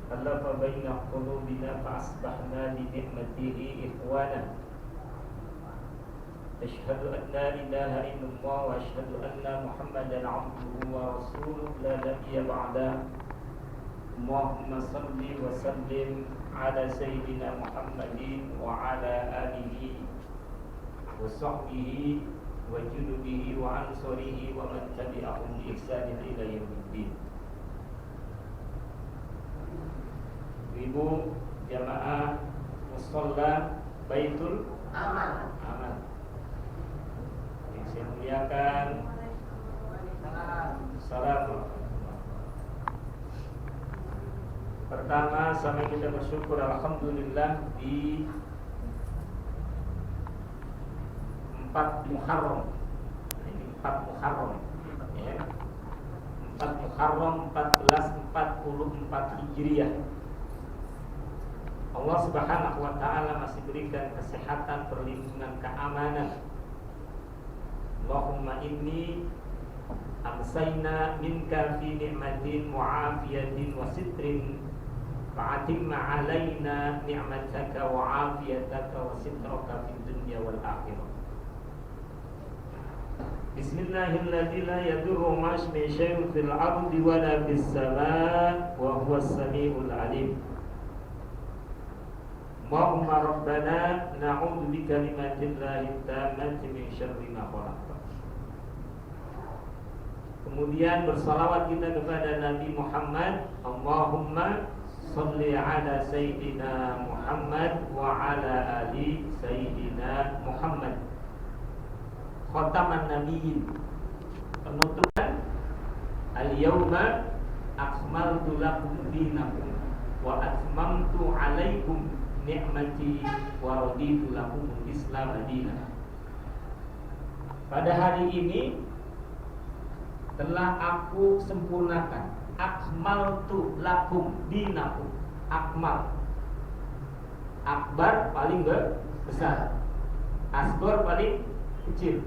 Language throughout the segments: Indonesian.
ألف بين قلوبنا فأصبحنا بنعمته إخوانا أشهد أن لا إله إلا الله وأشهد أن محمدا عبده ورسوله لا نبي بعده اللهم صل وسلم على سيدنا محمد وعلى آله وصحبه وجنوده وأنصاره ومن تبعهم بإحسان إلى يوم الدين. Ibu jamaah musalla Baitul Aman yang saya muliakan, salam. Pertama, sama kita bersyukur alhamdulillah di 4 Muharram. Ini 4 Muharram ya. 4 Muharram 1444 Hijriah. Allah Subhanahu wa taala masih berikan kesehatan, perlindungan, keamanan. Allahumma inni amsayna minka fi ni'matin mu'afiyatin wa sitrin fa'atimma alaina ni'mataka wa 'afiyataka wa sitraka fid dunya wal akhirah. Bismillahilladzi la yadurru ma'asmi syai'un fil ardi wa la fis samaa'i wa huwas samiul 'alim. Allahumma rabbana na'udzu bikalimatillahi tammati min syarri ma khalaq. Kemudian bersalawat kita kepada Nabi Muhammad. Allahumma shalli ala sayyidina Muhammad wa ala ali sayyidina Muhammad. Khataman nabiyyin. Penutupan al-yauma akmaltu lakum dinakum wa atmamtu 'alaikum ni'mati wa raditu lakumul Islam madinah. Pada hari ini telah aku sempurnakan, akmaltu lakum dinakum. Akmal, akbar paling besar, asghar paling kecil,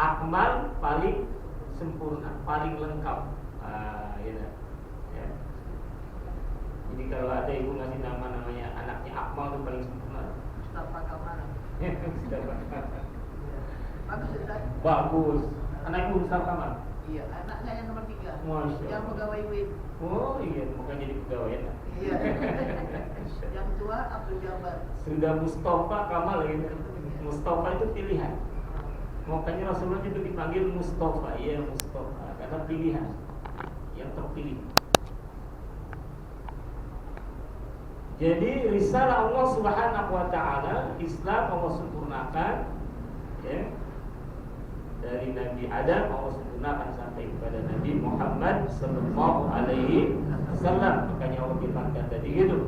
akmal paling sempurna, paling lengkap. Ya. Jadi kalau ada ibu ngasih namanya anaknya Akmal itu paling sempurna. Mustafa Kamal. Bagus. Anak ibu Mustafa Kamal. Iya, anaknya yang nomor 3. Masya Yang pegawai UIN. Oh iya, makanya jadi pegawai ya. Iya. Yang tua Abdul Jabar. Sudah Mustafa Kamal gitu. Mustafa itu pilihan. Makanya Rasulullah itu dipanggil Mustafa. Iya Mustafa, karena pilihan yang terpilih. Jadi risalah Allah Subhanahu wa taala, Islam Allah sempurnakan ya. Dari Nabi Adam Allah sempurnakan sampai kepada Nabi Muhammad sallallahu alaihi wasallam. Makanya Allah firmankan tadi gitu.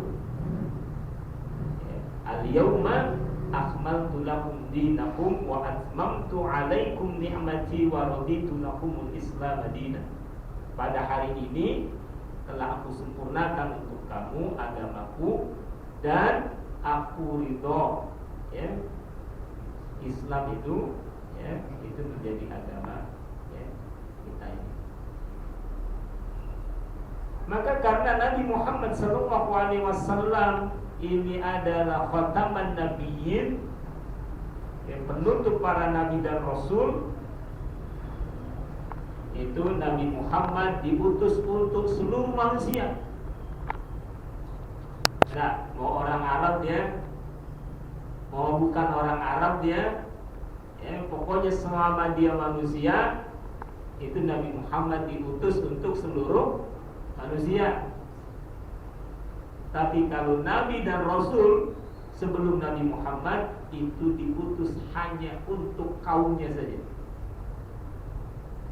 Ya. Al-yauma akmaltu lakum dinakum wa atmamtu 'alaikum ni'mati wa raditu lakumul Islam madinah. Pada hari ini telah aku sempurnakan untuk kamu agamaku dan aku ridho ya Islam itu ya itu menjadi agama ya kita ini. Maka karena Nabi Muhammad SAW ini adalah khataman nabiyyin, yang penutup para nabi dan rasul, itu Nabi Muhammad diutus untuk seluruh manusia. Nah, mau orang Arab dia, mau bukan orang Arab dia, ya, pokoknya selama dia manusia, itu Nabi Muhammad diutus untuk seluruh manusia. Tapi kalau Nabi dan Rasul sebelum Nabi Muhammad itu diutus hanya untuk kaumnya saja.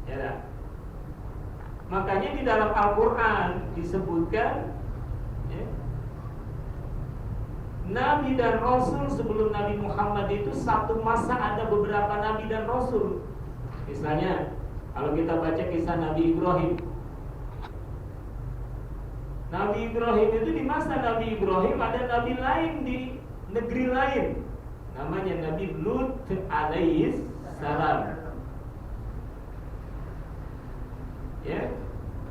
Ya dah. Makanya di dalam Al-Quran disebutkan ya, Nabi dan Rasul sebelum Nabi Muhammad itu satu masa ada beberapa Nabi dan Rasul. Misalnya kalau kita baca kisah Nabi Ibrahim, Nabi Ibrahim itu di masa Nabi Ibrahim ada Nabi lain di negeri lain, namanya Nabi Lut alaihis salam. Ya,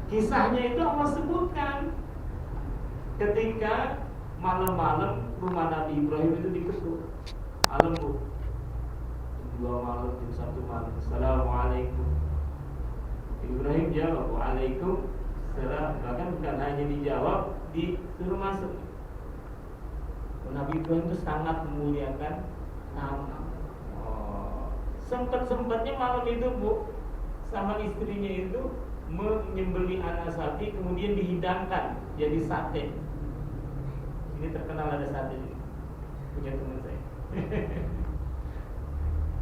kisahnya itu Allah sebutkan. ketika malam-malam rumah Nabi Ibrahim itu diketuk. Malam bu, jam 2 malam, jam 1 malam. Assalamualaikum. Ibrahim jawab, waalaikumsalam. Bahkan bukan hanya dijawab, disuruh masuk. Nabi Ibrahim itu sangat memuliakan tamu. Sempat-sempatnya malam itu bu, sama istrinya itu menyembeli anak sapi, kemudian dihidangkan jadi sate. Ini terkenal ada sate ini, punya teman saya.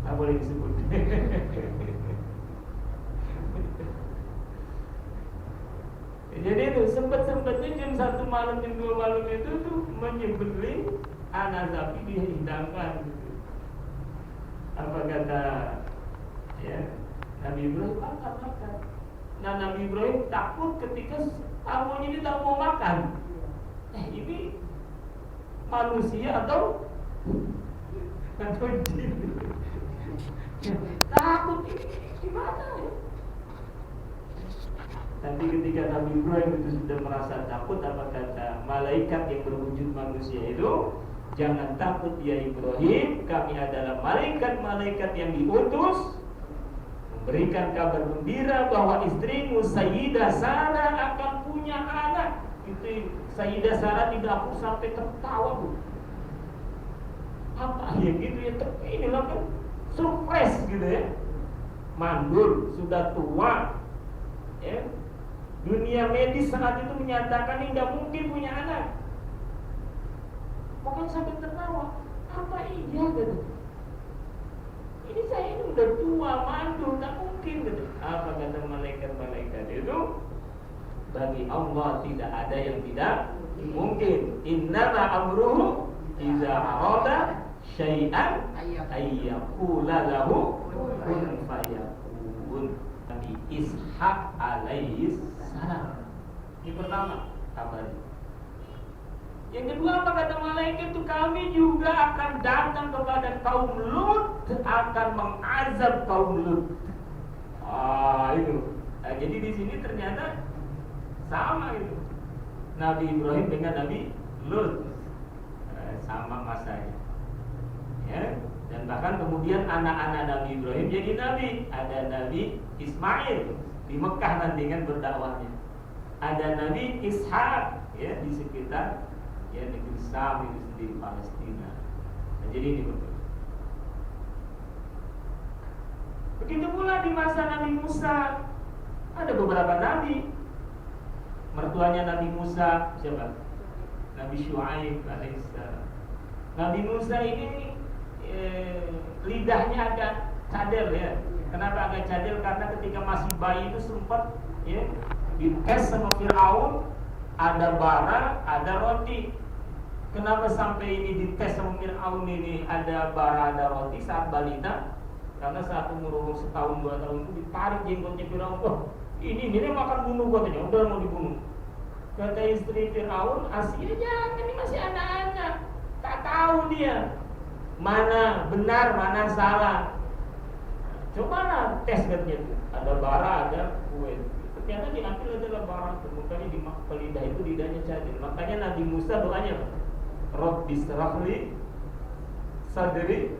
Tak boleh disebut. Jadi itu sempat-sempatnya jam 1 malam, jam 2 malam itu tuh menyembeli anak sapi dihidangkan gitu. Apa kata ya Nabi Ibrahim, makan. Nah Nabi Ibrahim takut ketika tamunya ini tak mau makan. Ini manusia atau jin? Takut ini gimana ya? Tapi ketika Nabi Ibrahim itu sudah merasa takut, apa kata malaikat yang berwujud manusia itu? Jangan takut ya Ibrahim, kami adalah malaikat-malaikat yang diutus memberikan kabar gembira bahwa istrimu Sayyidah Sarah akan punya anak. Itu Sayyidah Sarah tidak aku sampai tertawa bu. Apa ya gitu ya, tapi ini kan surprise gitu ya. Mandul, sudah tua ya. Dunia medis saat itu menyatakan ini tidak mungkin punya anak. Pokoknya sampai tertawa. Apa iya gitu? Ini saya ini udah tua, mandul, tak mungkin gitu. Apa kata malaikat-malaikat itu? Bagi Allah tidak ada yang tidak mungkin. Innama amruhu idza arada syai'an ayyaqula lahu kun fayakun. Nabi Ishaq alaihi salam. Ini pertama kabarnya. Yang kedua apa kata malaikat itu? Kami juga akan datang kepada kaum Lut, akan mengazab kaum Lut. Itu. Jadi di sini ternyata sama itu. Nabi Ibrahim dengan Nabi Lut sama masanya. Ya. Dan bahkan kemudian anak-anak Nabi Ibrahim jadi nabi. Ada Nabi Ismail di Mekah nanti kan berdakwahnya. Ada Nabi Ishak ya di sekitar ya negeri Sam itu sendiri, Palestina. Nah, jadi ini betul. Begitu pula di masa Nabi Musa ada beberapa nabi. Mertuanya Nabi Musa siapa? Nabi Syuaib alaihissalam. Nabi Musa ini lidahnya agak cadel ya. Kenapa agak cadel? Karena ketika masih bayi itu sempat ya dites sama Fir'aun, ada bara, ada roti. Kenapa sampai ini dites sama Fir'aun ini ada bara, ada roti saat balita? Karena saat umur setahun 2 tahun itu ditarik jenggotnya Fir'aun. Oh, ini makan bunuh katanya, udah mau dibunuh. Kata istri Fir'aun, Asia jangan, ini masih anak-anak, tak tahu dia mana benar, mana salah. Cobalah tes katanya itu. Ada bara, ada kue. Ternyata diambil adalah bara itu. Makanya di lidah itu lidahnya cadel. Makanya Nabi Musa doanya Rabbi shrahli sadri.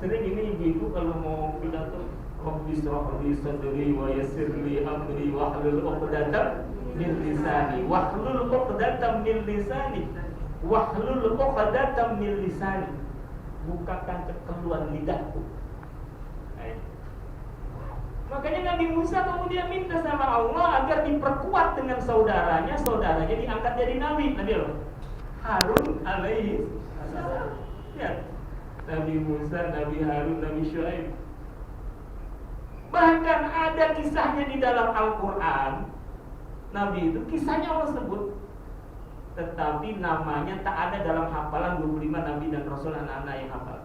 Sering ini ibu kalau mau pidato, Rabbi shrahli sadri wa yassirli amri wahlul 'uqdatam min lisani. Wahlul 'uqdatam min lisani. Wahlul 'uqdatam min lisani. Bukakan kekeluhan lidahku. Makanya Nabi Musa kemudian minta sama Allah agar diperkuat dengan saudaranya. Saudaranya diangkat jadi Nabi. Nabi Allah Harun alaihi salam. Ya, Nabi Musa, Nabi Harun, Nabi Syuaib. Bahkan ada kisahnya di dalam Al-Quran. Nabi itu kisahnya Allah sebut, tetapi namanya tak ada dalam hafalan 25 Nabi dan Rasul anak-anak yang hafal.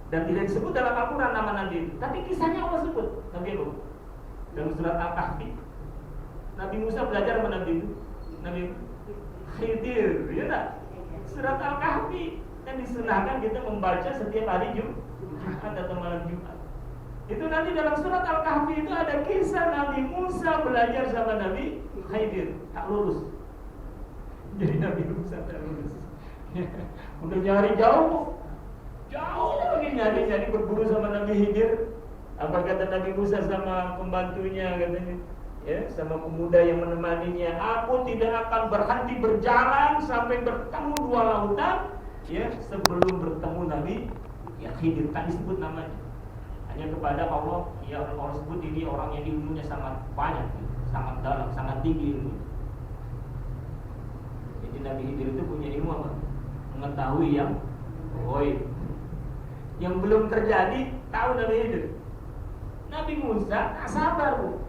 Dan tidak disebut dalam Al-Quran nama Nabi itu, tapi kisahnya Allah sebut. Nabi itu dalam surat Al-Kahfi. Nabi Musa belajar sama Nabi itu, Nabi Khidir, ya tak? Surat Al-Kahfi yang disunahkan kita membaca setiap hari Jumat atau malam Jumat. Itu nanti dalam surat Al-Kahfi itu ada kisah Nabi Musa belajar sama Nabi Khidir, tak lulus. Jadi Nabi Musa tak lulus. Udah nyari jauh lagi nyari berburu sama Nabi Khidir. Apa kata Nabi Musa sama pembantunya katanya? Ya, sama pemuda yang menemaninya, aku tidak akan berhenti berjalan sampai bertemu dua lautan, ya, sebelum bertemu Nabi ya Khidir. Tak disebut namanya, hanya kepada Allah. Ya Allah sebut ini orang yang ilmunya sangat banyak, sangat dalam, sangat tinggi ilmu. Jadi Nabi Khidir itu punya ilmu apa? Mengetahui yang ghaib, yang belum terjadi. Tahu Nabi Khidir. Nabi Musa tak sabar, Bu.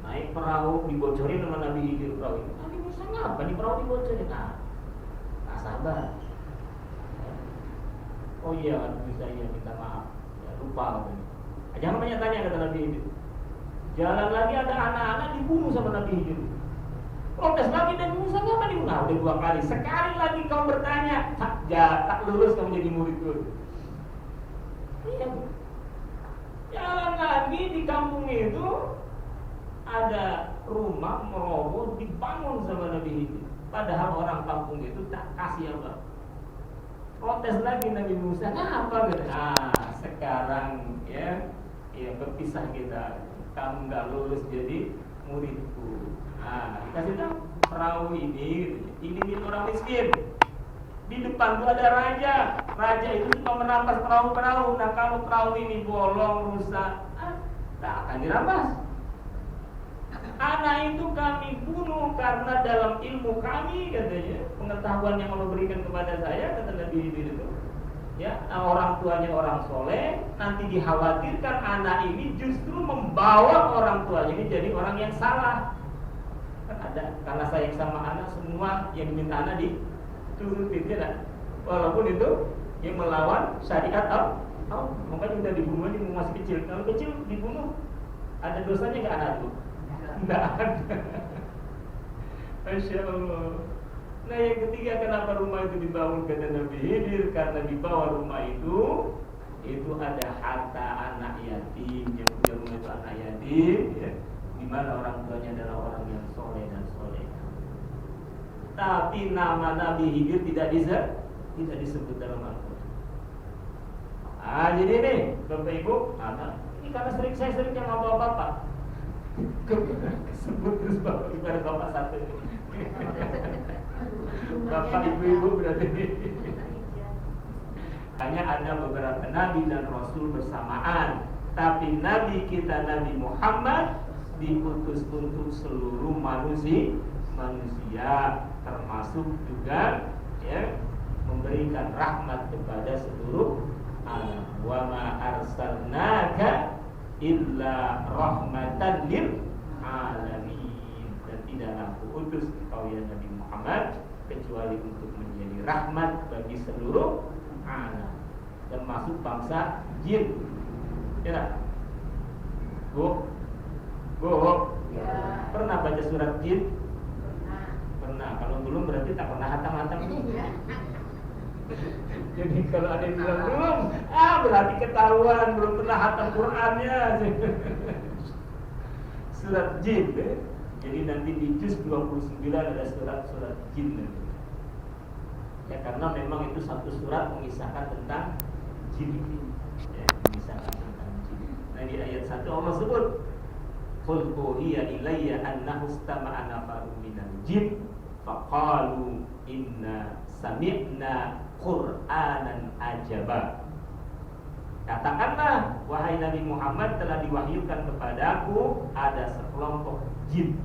Naik perahu dibocorin sama Nabi Khidir perahu itu. Nabi Musa ngapa nih perahu dibocorin? Tak sabar. Oh iya, bisa iya, minta maaf. Ya, lupa katanya. Jangan banyak tanya kata Nabi Khidir. Jalan lagi ada anak-anak dibunuh sama Nabi Khidir. Protes lagi Nabi Musa ngapa dibunuh? Nah, udah 2 kali. Sekali lagi kau bertanya, tak lulus kamu jadi muridku. Iya, Bu. Jalan lagi di kampung itu ada rumah meroboh dibangun sama Nabi Khidir. Padahal orang kampung itu tak kasih apa. Protes lagi Nabi Musa, kenapa? Sekarang ya berpisah kita. Kamu nggak lulus jadi muridku. Dikasih tahu perahu ini milik orang miskin. Di depan tuh ada raja. Raja itu suka merampas perahu-perahu. Nah kalau perahu ini bolong, rusak, tak akan dirampas. Anak itu kami bunuh karena dalam ilmu kami, katanya, pengetahuan yang Allah berikan kepada saya, kata Nabi Khidir itu. Ya, orang tuanya orang soleh, nanti dikhawatirkan anak ini justru membawa orang tuanya ini jadi orang yang salah. Kan ada, karena sayang sama anak, semua yang diminta anak diturutin, ya. Walaupun itu yang melawan syariat Allah. Makanya udah dibunuh aja masih kecil. Kalau kecil dibunuh, ada dosanya nggak anak itu? Nggak ada. Masya Allah. Nah yang ketiga, kenapa rumah itu dibangun kata Nabi Khidir? Karena di bawah rumah itu ada harta anak yatim. Yang punya rumah itu anak yatim, ya, di mana orang tuanya adalah orang yang soleh dan soleh. Tapi nama Nabi Khidir tidak disebut dalam Al-Quran. Jadi ini Bapak Ibu, ini karena saya sering yang mau bapak. Sebut terus bapak kepada bapak satu. Bapak ibu-ibu berarti. Hanya ada beberapa nabi dan rasul bersamaan, tapi nabi kita Nabi Muhammad diutus untuk seluruh manusia, termasuk juga ya memberikan rahmat kepada seluruh alam. Wa ma arsalnaka illa rahmatan lil alamin. Dan tidaklah kuutus engkau ya Nabi Muhammad kecuali untuk menjadi rahmat bagi seluruh alam, termasuk bangsa jin. Ya. Bu. Ya. Pernah baca surat jin? Pernah. Kalau belum berarti tak pernah hatam-hatam. Jadi kalau ada yang bilang belum, berarti ketahuan belum pernah hatam Qur'annya. Surat jin, ya. Jadi nanti di juz 29 ada surat jin. Ya karena memang itu satu surat mengisahkan tentang jin. Ya, mengisahkan tentang jin. Nah di ayat 1 Allah sebut, "Qul uhiya ilayya annahu istama'a nafarun minal jin faqalu inna sami'na Qur'anan ajaba." Katakanlah, wahai Nabi Muhammad, telah diwahyukan kepadaku ada sekelompok jin.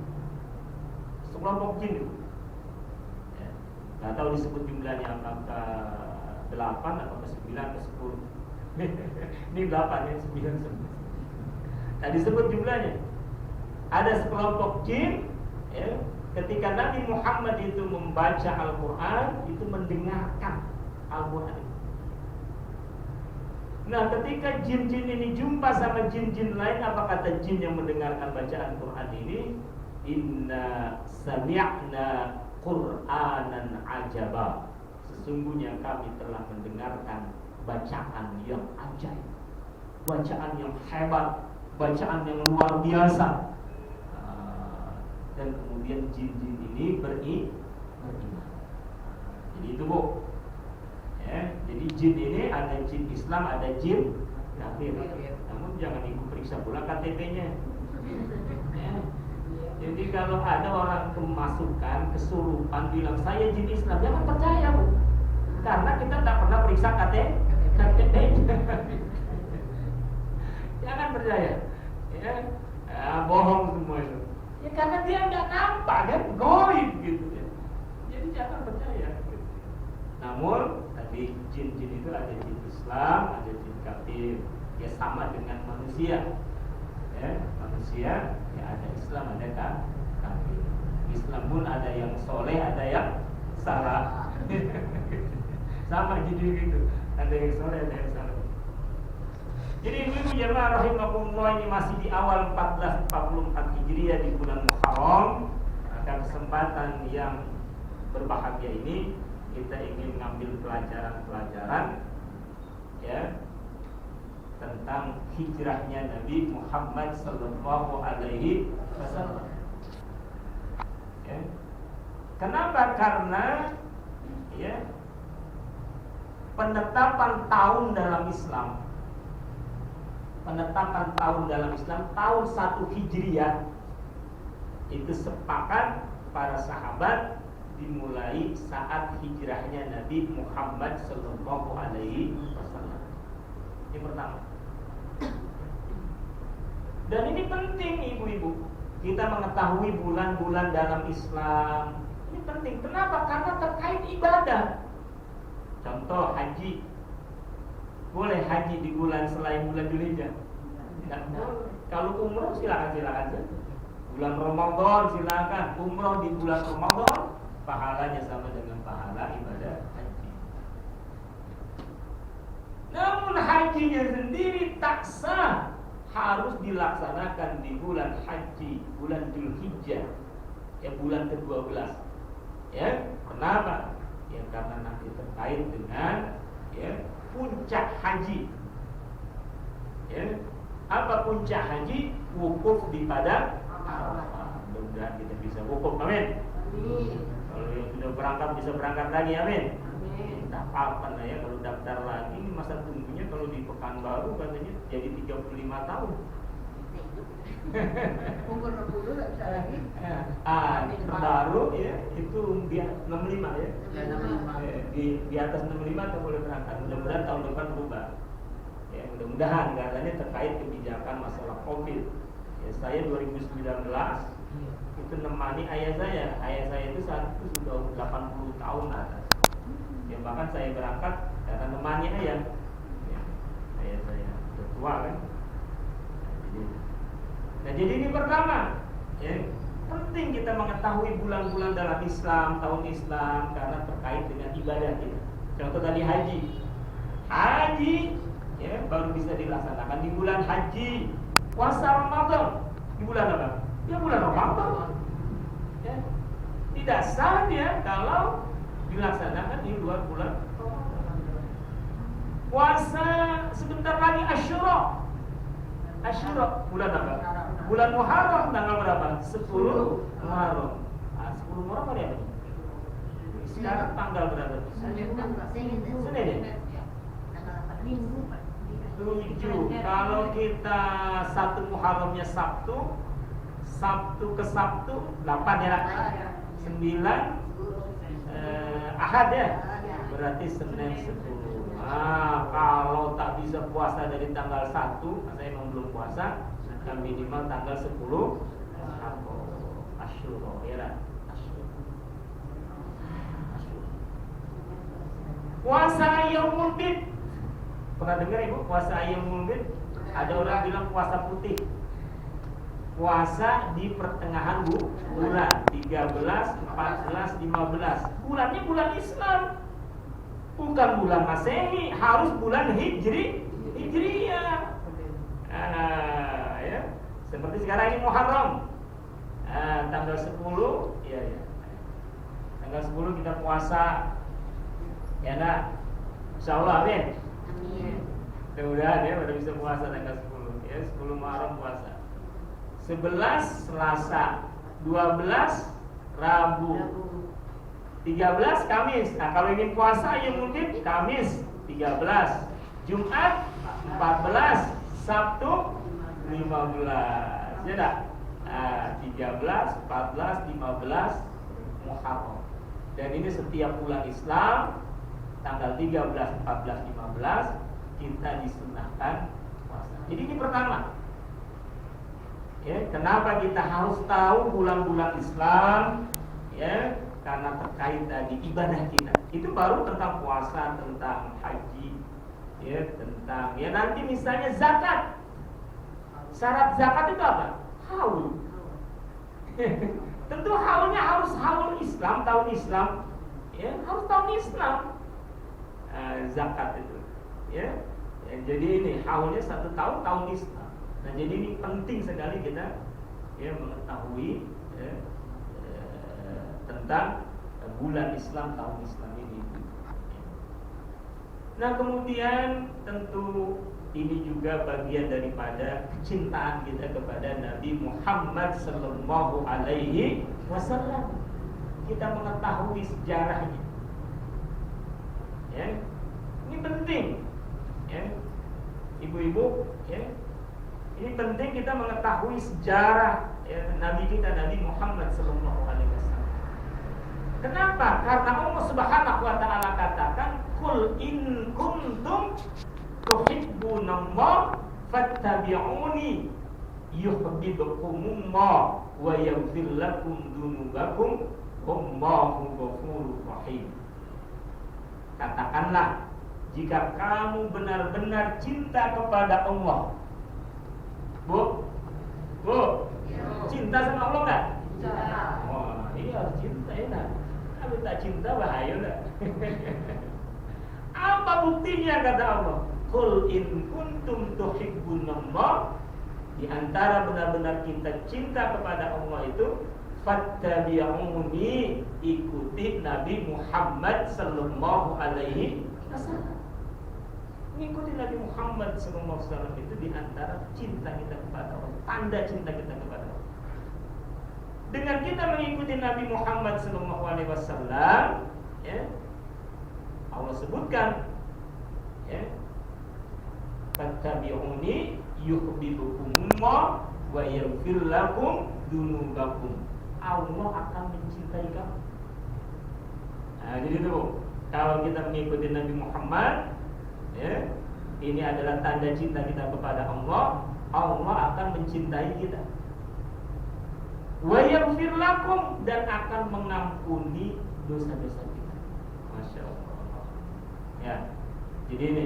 Sekelompok jin itu. Ya. Gak tahu disebut jumlahnya apakah 8 atau 9 atau 10. Ini 8 ya, 9 semua. Nah disebut jumlahnya. Ada sekelompok jin, ya, ketika Nabi Muhammad itu membaca Al-Quran, itu mendengarkan Al-Quran. Nah ketika jin-jin ini jumpa sama jin-jin lain, apa kata jin yang mendengarkan bacaan Quran ini? Inna sami'na Qur'anan ajaba. Sesungguhnya kami telah mendengarkan bacaan yang ajaib, bacaan yang hebat, bacaan yang luar biasa. Dan kemudian jin-jin ini beriman. Jadi itu Bu. Ya, jadi jin ini ada jin Islam, ada jin kafir. Namun jangan Ibu periksa pula KTP-nya. Ya. Jadi kalau ada orang kemasukan, kesurupan bilang saya jin Islam, jangan percaya Bu. Karena kita tak pernah periksa KTP-nya. Jangan percaya. Ya, bohong semua itu. Ya karena dia nggak nampak kan, goib gitu ya. Jadi jangan percaya. Gitu. Namun tadi jin-jin itu ada jin Islam, ada jin kafir. Ya sama dengan manusia. Ya, manusia ya ada Islam, ada kafir. Islam pun ada yang soleh, ada yang salah. Sama jadi gitu. Ada yang soleh, ada yang salah. Jadi ibu-ibu jemaah rahimakumullah, ini masih di awal 1444 Hijriah di bulan Muharram. Maka kesempatan yang berbahagia ini kita ingin mengambil pelajaran-pelajaran ya tentang hijrahnya Nabi Muhammad sallallahu alaihi wasallam. Ya. Kenapa? Karena ya penetapan tahun dalam Islam, tahun 1 Hijriah itu sepakat para sahabat dimulai saat hijrahnya Nabi Muhammad sallallahu alaihi wasallam. Ini pertama. Dan ini penting ibu-ibu, kita mengetahui bulan-bulan dalam Islam. Ini penting. Kenapa? Karena terkait ibadah. Contoh haji. Boleh haji di bulan selain bulan Dzulhijjah? Tidak boleh. Kalau umroh silakan saja. Bulan Ramadan silakan. Umroh di bulan Ramadan pahalanya sama dengan pahala ibadah haji. Namun hajinya sendiri tak sah, harus dilaksanakan di bulan haji, bulan Dzulhijjah, ya bulan ke-12. Ya, kenapa? Ya karena nanti terkait dengan ya puncak haji. Ya, apa puncak haji? Wukuf di padang Arafah. Mudah-mudahan kita bisa wukuf, amin. Kalau yang sudah berangkat bisa berangkat lagi, amin. Tak apa-apa lah ya, kalau daftar lagi ini masa tunggunya kalau di Pekanbaru katanya jadi 35 tahun. Umur 60 nggak bisa lagi. Baru ya itu di 65 ya. Di atas 65 tak boleh berangkat. Mudah-mudahan tahun depan berubah. Ya, mudah-mudahan katanya terkait kebijakan masalah Covid. Ya, saya 2019 itu nemani ayah saya. Ayah saya itu saat itu sudah 80 tahun atas. Ya bahkan saya berangkat karena nemani ayah. Ya, ayah saya sudah tua kan. Nah jadi ini pertama ya, penting kita mengetahui bulan-bulan dalam Islam, tahun Islam, karena terkait dengan ibadah kita. Contoh tadi haji. Haji ya baru bisa dilaksanakan di bulan haji. Puasa Ramadan di bulan apa? Ya bulan Ramadan. Ya. Tidak sah ya kalau dilaksanakan di luar bulan Ramadan. Puasa sebentar lagi Asyura. Asyura bulan apa? Bulan Muharram tanggal berapa? 10 Muharram. 10 Muharram hari apa? Sekarang tanggal berapa? Senin ya? 7. Kalau kita 1 Muharramnya Sabtu, Sabtu ke Sabtu 8 ya? 9 Ahad ya? Berarti Senin 10. Kalau tak bisa puasa dari tanggal 1, saya memang belum puasa, minimal tanggal 10 Asyura ya. Puasa Yaumul Bid. Pernah dengar Ibu puasa Yaumul Bid? Ada orang bilang puasa putih. Puasa di pertengahan bulan 13, 14, 15. Bulannya bulan Islam. Bukan bulan Masehi, harus bulan Hijriyah. Ya. Seperti sekarang ini Muharram. Tanggal 10, ya. Tanggal 10 kita puasa. Ya nak. Insyaallah amin. Amin. Mudah-mudahan ya pada bisa puasa tanggal 10. Ya, 10 Muharram puasa. 11 Selasa, 12 Rabu. 13 Kamis. Nah, kalau ingin puasa yang mungkin Kamis 13, Jumat 14, Sabtu 15. Ya dah. 13, 14, 15 Muharram. Dan ini setiap bulan Islam tanggal 13, 14, 15 kita disunahkan puasa. Jadi ini pertama. Ya, kenapa kita harus tahu bulan-bulan Islam? Ya, karena terkait tadi ibadah kita. Itu baru tentang puasa, tentang haji, ya, tentang ya nanti misalnya zakat. Syarat zakat itu apa? Haul. Tentu haulnya harus haul Islam, tahun Islam. Ya, harus tahun Islam. Zakat itu. Ya. Jadi ini haulnya 1 tahun, tahun Islam. Nah, jadi ini penting sekali kita ya mengetahui ya, tentang bulan Islam, tahun Islam ini. Nah, kemudian tentu ini juga bagian daripada kecintaan kita kepada Nabi Muhammad sallallahu alaihi wasallam. Kita mengetahui sejarahnya. Ya. Ini penting. Ya. Ibu-ibu, ya. Ini penting kita mengetahui sejarah ya, Nabi kita Nabi Muhammad sallallahu alaihi wasallam. Kenapa? Karena Allah Subhanahu wa taala katakan, "Qul in kuntum tuhibbunallah fattabi'uni yuhibbukumullah wa yaghfir lakum dzunubakum wallahu ghafurur rahim." Katakanlah, jika kamu benar-benar cinta kepada Allah. Bu, cinta sama Allah enggak? Cinta. Oh, iya cinta enak. Kalau tak cinta bahaya enggak? Apa buktinya kata Allah? Qul in kuntum tuhibbunallah, di antara benar-benar kita cinta kepada Allah itu fattabi'uni, ikuti Nabi Muhammad sallallahu alaihi wasallam. Mengikuti Nabi Muhammad sallallahu alaihi wasallam itu di antara cinta kita kepada Allah, tanda cinta kita kepada Allah. Dengan kita mengikuti Nabi Muhammad sallallahu alaihi wasallam, ya, Allah sebutkan, ya, fattabi'uni yuhibbukumullah wa yaghfir lakum dzunubakum. Allah akan mencintai kamu. Nah, jadi itu kalau kita mengikuti Nabi Muhammad, ya, ini adalah tanda cinta kita kepada Allah. Allah akan mencintai kita. Wa yaghfir lakum, dan akan mengampuni dosa-dosa kita. Masya Allah. Ya, jadi ini.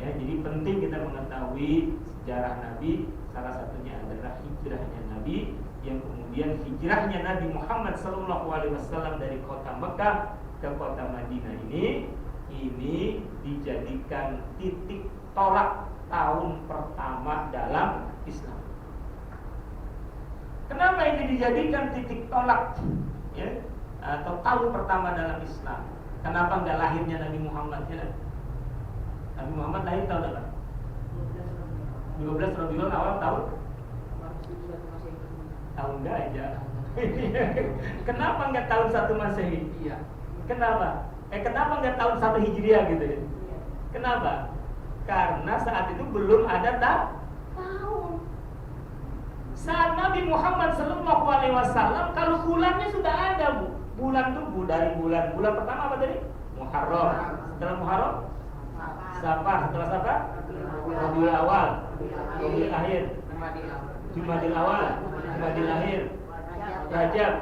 Ya, jadi penting kita mengetahui sejarah Nabi. Salah satunya adalah hijrahnya Nabi, yang kemudian hijrahnya Nabi Muhammad SAW dari kota Mekah ke kota Madinah ini dijadikan titik tolak tahun pertama dalam Islam. Kenapa ini dijadikan titik tolak, ya, atau tahun pertama dalam Islam? Kenapa enggak lahirnya Nabi Muhammad? Ya? Nabi Muhammad lahir tahun berapa? 12 Rabiul Awal tahun Gajah. Kenapa enggak tahun 1 Masehi? Iya. Kenapa? Kenapa enggak tahun 1 Hijriah gitu ya? Kenapa? Karena saat itu belum ada tahun. Saat Nabi Muhammad sallallahu alaihi wasallam, kalau bulannya sudah ada, Bu. Bulan itu dari bulan pertama apa tadi? Muharram. Setelah Muharram Safar, setelah Safar Rabiul Awal, Rabiul Akhir, Jumadil Awal, Jumadil Akhir, Rajab,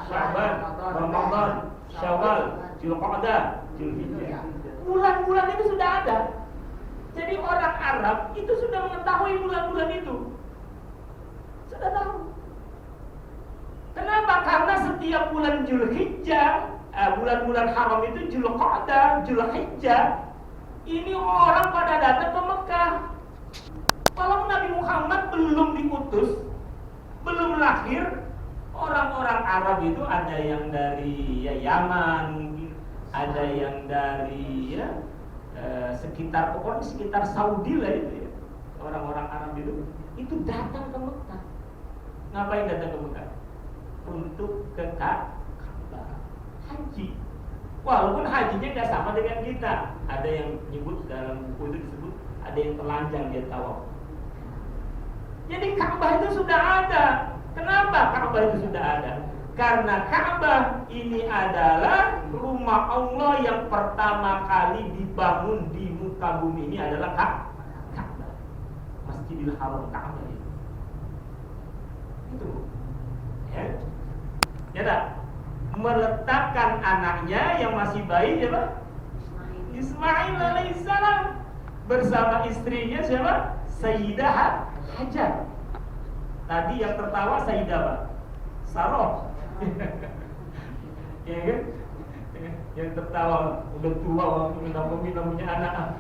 Sya'ban, Ramadan, Syawal, Dzulqa'dah, Dzulhijjah. Bulan-bulan itu sudah ada. Jadi orang Arab itu sudah mengetahui bulan-bulan itu. Sudah tahu. Kenapa? Karena setiap bulan Dzulhijjah, bulan-bulan haram itu Dzulqa'dah, Dzulhijjah, ini orang pada datang ke Mekah. Kalau Nabi Muhammad belum diutus, belum lahir, orang-orang Arab itu ada yang dari Yaman, ada yang dari sekitar Saudi lah itu ya. Orang-orang Arab itu datang ke Mekah. Ngapain datang ke Mekah? Untuk ke Ka'bah, haji. Walaupun hajinya nggak sama dengan kita. Ada yang nyebut dalam buku itu disebut ada yang telanjang dia tawaf. Jadi Ka'bah itu sudah ada. Kenapa Ka'bah itu sudah ada? Karena Ka'bah ini adalah rumah Allah yang pertama kali dibangun di muka bumi ini adalah Ka'bah. Masjidil Haram Ka'bah itu. Itu. Ya. Ya tak? Meletakkan anaknya yang masih bayi siapa? Ismail alaihissalam bersama istrinya siapa? Sayyidah Hajar. Tadi yang tertawa Sayyidah apa? Sarah. Ya kan? Yang tertawa udah tua waktu minum punya anak.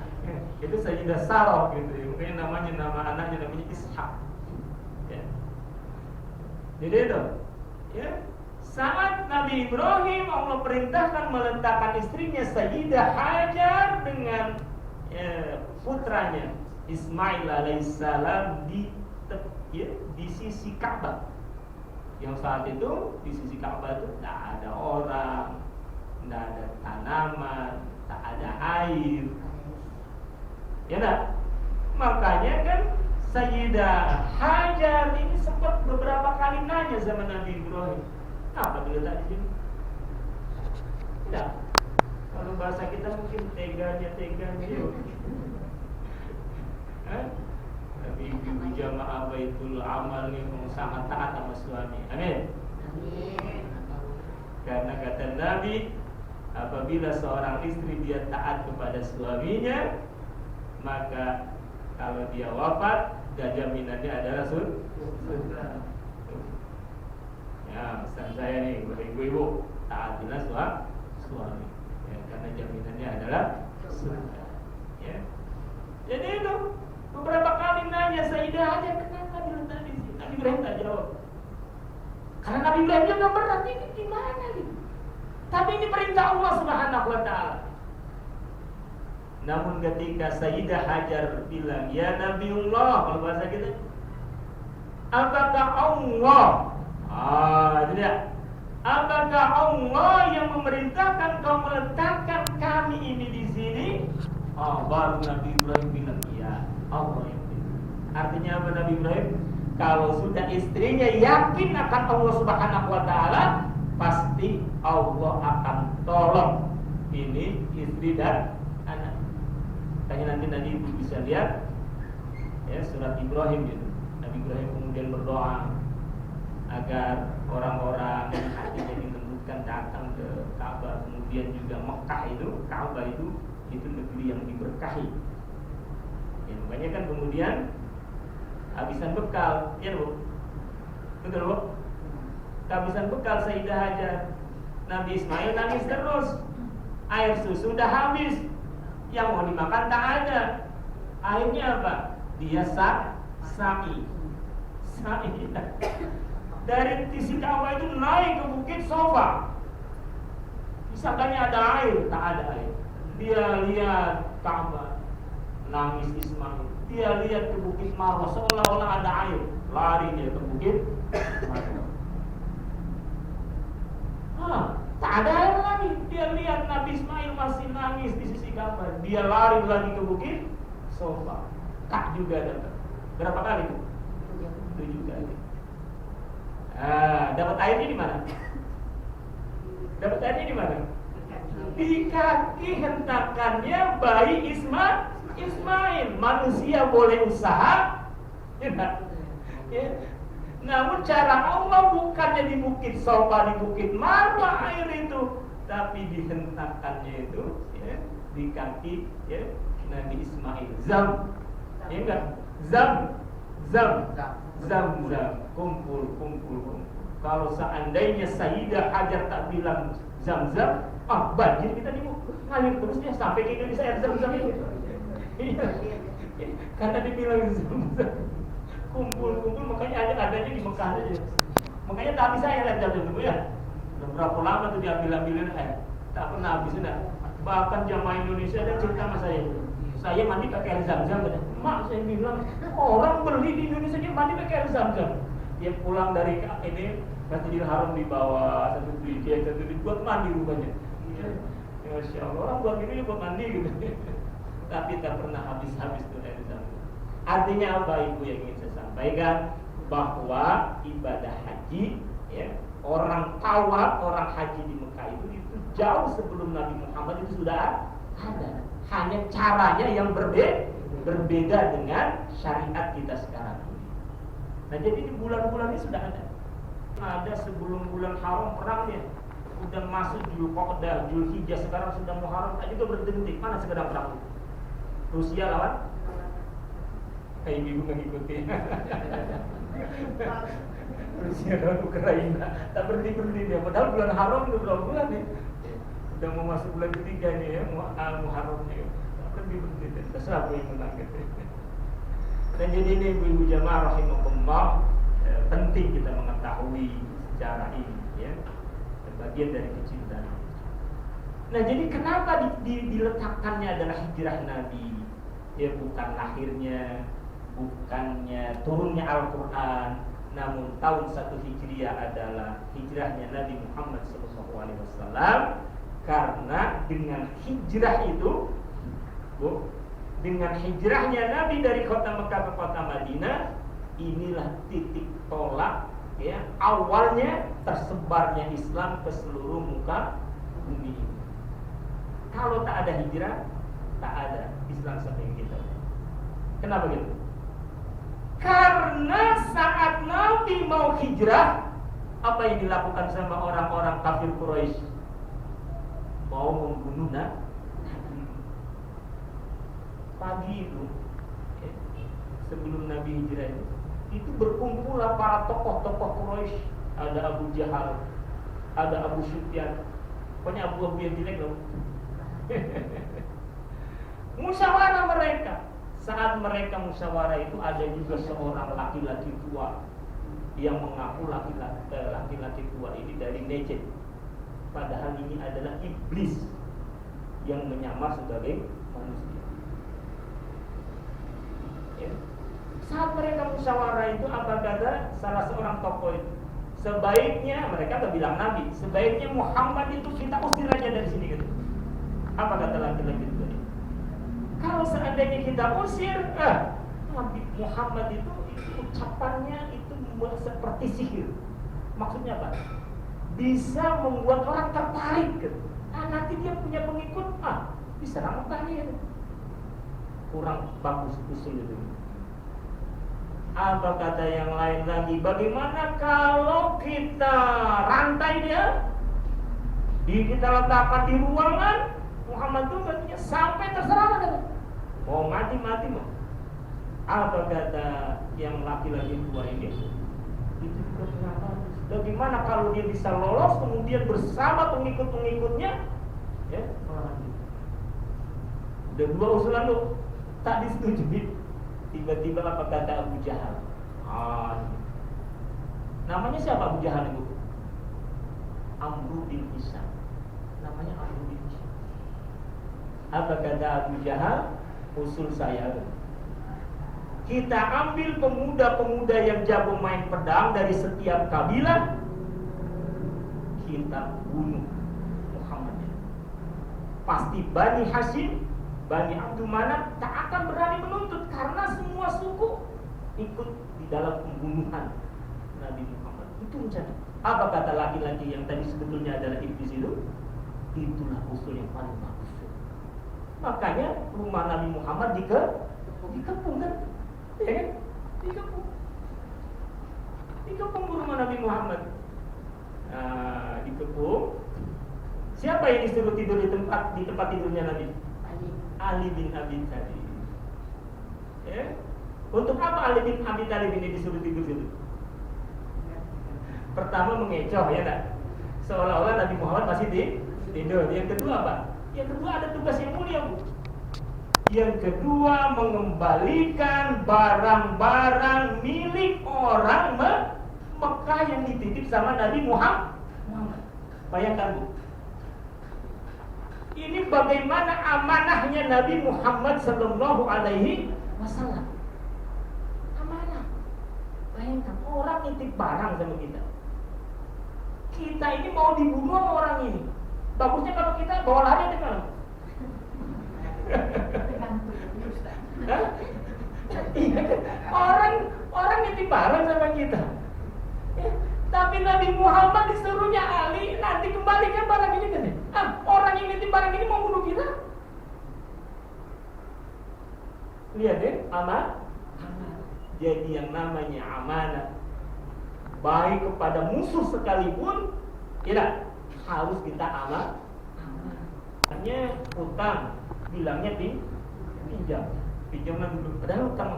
Itu Sayyidah Sarah gitu. Mungkin namanya nama anaknya namanya Ishak. Ya. Jadi itu, ya. Saat Nabi Ibrahim Allah perintahkan meletakkan istrinya Sayyidah Hajar dengan putranya Ismail alaihissalam di sisi Ka'bah. Yang saat itu di sisi Ka'bah itu tidak ada orang, tidak ada tanaman, tak ada air. Ya tak? Makanya kan Sayyidah Hajar ini sempat beberapa kali nanya sama Nabi Ibrahim, apa diletak di sini? Tidak. Kalau bahasa kita mungkin teganya yuk. Tapi ibu jamaah Baitul Amal ini sangat taat sama suami. Amin. Karena kata Nabi, apabila seorang istri dia taat kepada suaminya, maka kalau dia wafat, jaminannya adalah surga. Ya, pesan saya nih buat ibu-ibu, taatilah suami. Ya, karena jaminannya adalah surga. Ya. Jadi itu beberapa kali nanya Sayyidah Hajar, kenapa diletak di sini? Nabi Ibrahim tak jawab. Karena Nabi Ibrahim juga berat, ini gimana nih? Tapi ini perintah Allah Subhanahu wa Ta'ala. Namun ketika Sayyidah Hajar bilang, ya Nabiullah, kalau bahasa kita, apakah Allah? Itu dia. Apakah Allah yang memerintahkan kau meletakkan kami ini di sini? Baru Nabi Ibrahim bilang, iya, Allah yang beritahu. Artinya apa Nabi Ibrahim? Kalau sudah istrinya yakin akan Allah Subhanahu wa Ta'ala, pasti Allah akan tolong ini istri dan anak. Tanya nanti ibu bisa lihat ya surat Ibrahim gitu. Nabi Ibrahim kemudian berdoa agar orang-orang yang hatinya dilembutkan datang ke Ka'bah, kemudian juga Mekah itu, Ka'bah itu negeri yang diberkahi. Ya, makanya kan kemudian habisan bekal, ya Bu. Betul Bu? Kehabisan bekal Sayyidah Hajar. Nabi Ismail nangis terus. Air susu sudah habis. Yang mau dimakan tak ada. Akhirnya apa? Dia sa'i. Dari sisi Ka'bah itu naik ke bukit Sofa. Disangkanya ada air, tak ada air. Dia lihat Ka'bah, nangis Ismail. Dia lihat ke bukit Marwah, seolah-olah ada air. Lari dia ke bukit Marwah. Tak ada air lagi. Dia lihat Nabi Ismail masih nangis di sisi Ka'bah. Dia lari lagi ke bukit Sofa. Kak juga datang. Berapa kali itu? 7 kali. Dapat airnya di mana? Dapat airnya di mana? Di kaki hentakannya bayi Ismail. Manusia boleh usaha, ya. Namun cara Allah bukannya di bukit Sofa, di bukit Marwah air itu, tapi dihentakannya itu, ya, di kaki ya, Nabi Ismail. Zam, ya enggak? Zam, kumpul. Kalau seandainya Sayyidah Hajar tak bilang Zam, banjir kita nih ngalir terus ya sampai ke Indonesia air Zam itu. Iya. Karena dibilang Zam. Kumpul, makanya adanya di Mekah aja. Makanya tak habis saya lihat Zam itu ya. Udah berapa lama tuh diambil-ambilin air. Tak pernah habis sudah. Bahkan jamaah Indonesia ada cerita sama saya mandi pakai air Zam-Zam. Mak, saya bilang orang beli di Indonesia dia mandi pakai air Zam-Zam. Dia pulang dari ini Masjidil Haram dibawa satu duit buat mandi rupanya. Masya Allah, orang buat ini buat mandi gitu. Tapi tak pernah habis-habis tuh air zam-zam. Artinya apa Ibu yang ingin saya sampaikan? Bahwa ibadah haji, ya, orang tawaf, orang haji di Mekah itu jauh sebelum Nabi Muhammad itu sudah ada. Hanya caranya yang berbeda dengan syariat kita sekarang ini. Nah jadi di bulan-bulan ini sudah ada. Ada sebelum bulan haram perangnya. Udah masuk Dzulqa'dah, Dzulhijjah, sekarang sudah Muharram aja juga berdentik. Mana sekedar perang? Rusia lawan? Kayak ibu mengikuti. Rusia lawan Ukraina. Tak berhenti dia. Padahal bulan haram itu berapa bulan nih? Udah mau masuk bulan ketiga nih ya, Muharramnya. Tak berhenti. Terserah yang menang gitu. Dan jadi ini ibu-ibu jamaah rahimakumullah, penting kita mengetahui sejarah ini, ya, bagian dari kecintaan. Nah, jadi kenapa diletakkannya adalah hijrah Nabi? Ya, bukan lahirnya, bukannya turunnya Al-Quran, namun tahun 1 Hijriah adalah hijrahnya Nabi Muhammad SAW. Karena dengan hijrah itu, dengan hijrahnya Nabi dari kota Mekah ke kota Madinah, inilah titik tolak, ya, awalnya tersebarnya Islam ke seluruh muka bumi. Kalau tak ada hijrah, tak ada Islam sampai kita. Kenapa gitu? Karena saat Nabi mau hijrah, apa yang dilakukan sama orang-orang kafir Quraisy? Mau membunuh Nabi. Pagi itu, ya, sebelum Nabi hijrah itu berkumpullah para tokoh-tokoh Quraisy. Ada Abu Jahal, ada Abu Sufyan, pokoknya abu-abu yang jelek loh. Musyawarah mereka. Saat mereka musyawarah itu ada juga seorang laki-laki tua yang mengaku laki-laki tua ini dari Najd. Padahal ini adalah iblis yang menyamar sebagai manusia. Ya. Saat mereka musyawarah itu, apa kata salah seorang tokoh itu? Sebaiknya, mereka tak bilang Nabi, sebaiknya Muhammad itu kita usir aja dari sini gitu. Apa kata laki-laki itu? Kalau seandainya kita usir, Nabi Muhammad itu ucapannya itu seperti sihir. Maksudnya apa? Bisa membuat orang tertarik gitu. Nanti dia punya pengikut, diserang Mekahnya. Kurang bagus usul itu. Apa kata yang lain lagi? Bagaimana kalau kita rantai dia, kita letakkan di ruangan, Muhammad itu berarti sampai terserah kan? Mau mati mau. Apa kata yang laki-laki tua ini? Itu juga kenapa? Bagaimana kalau dia bisa lolos kemudian bersama pengikut-pengikutnya, ya, melawan kita? Udah dua usulan lu tak disetujui. Tiba-tiba apa kata Abu Jahal? Namanya siapa Abu Jahal itu? Amru bin Hisham. Namanya Amru bin Hisham. Apa kata Abu Jahal? Usul saya, kita ambil pemuda-pemuda yang jago main pedang dari setiap kabilah, kita bunuh Muhammad. Pasti Bani Hashim, Bani Abdul Manaf tak akan berani menuntut, karena semua suku ikut di dalam pembunuhan Nabi Muhammad. Itu rencana. Apa kata laki-laki yang tadi sebetulnya adalah iblis itu? Itulah usul yang paling bagus. Makanya rumah Nabi Muhammad dikepung kan? Ya kan? Dikepung rumah Nabi Muhammad. Dikepung. Siapa yang disuruh tidur di tempat tidurnya Nabi? Ali bin Abi Thalib. Ya? Untuk apa Ali bin Abi Thalib ini disuruh tidur situ? Pertama mengecoh, ya enggak? Seolah-olah Nabi Muhammad masih tidur. Yang kedua apa? Yang kedua ada tugas yang mulia, Bu. Yang kedua mengembalikan barang-barang milik orang Mekah yang dititip sama Nabi Muhammad. Bayangkan, Bu. Ini bagaimana amanahnya Nabi Muhammad sallallahu alaihi wasallam. Amanah. Bayangkan, orang nitip barang sama kita. Kita ini mau dibunuh sama orang ini. Bagusnya kalau kita bawa lari aja kan. Orang nitip barang sama kita. Tapi Nabi Muhammad disuruhnya Ali, nanti kembalikan barang ini kan? Orang yang nitip barang ini mau bunuh kita. Lihat deh, amanah. Jadi yang namanya amanah, baik kepada musuh sekalipun, tidak harus kita amanah. Hanya utang, bilangnya pinjam dulu. Padahal utang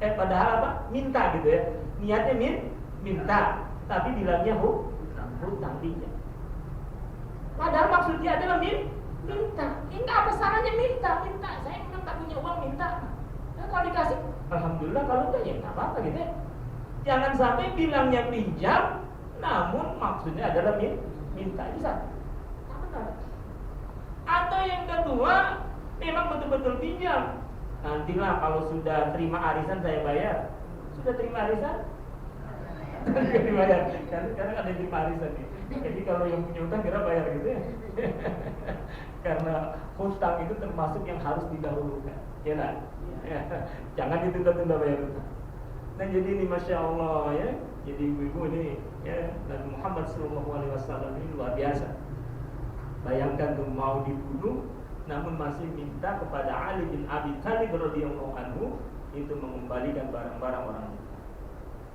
padahal apa? Minta gitu ya. Niatnya minta, tapi bilangnya hutang pinjam. Padahal maksudnya adalah minta. Ini apa salahnya minta? Saya memang tak punya uang minta. Nah, kalau dikasih, alhamdulillah. Kalau enggak ya nggak apa-apa gitu ya. Jangan sampai bilangnya pinjam, namun maksudnya adalah minta. Bisa? Tak benar. Atau yang kedua, memang betul-betul pinjam. Nantilah kalau sudah terima arisan saya bayar. Sudah terima arisan? Dibayar. Karena ada yang terima arisan nih. Jadi kalau yang punya utang kira bayar gitu ya. Karena hutang itu termasuk yang harus didahulukan. Ya kan? Ya. Jangan ditunda-tunda bayar utang. Nah jadi ini Masya Allah ya. Jadi ibu-ibu ini ya, Nabi Muhammad SAW ini luar biasa. Bayangkan tuh mau dibunuh, namun masih minta kepada Ali bin Abi Thalib radhiyallahu anhu itu mengembalikan barang-barang orang.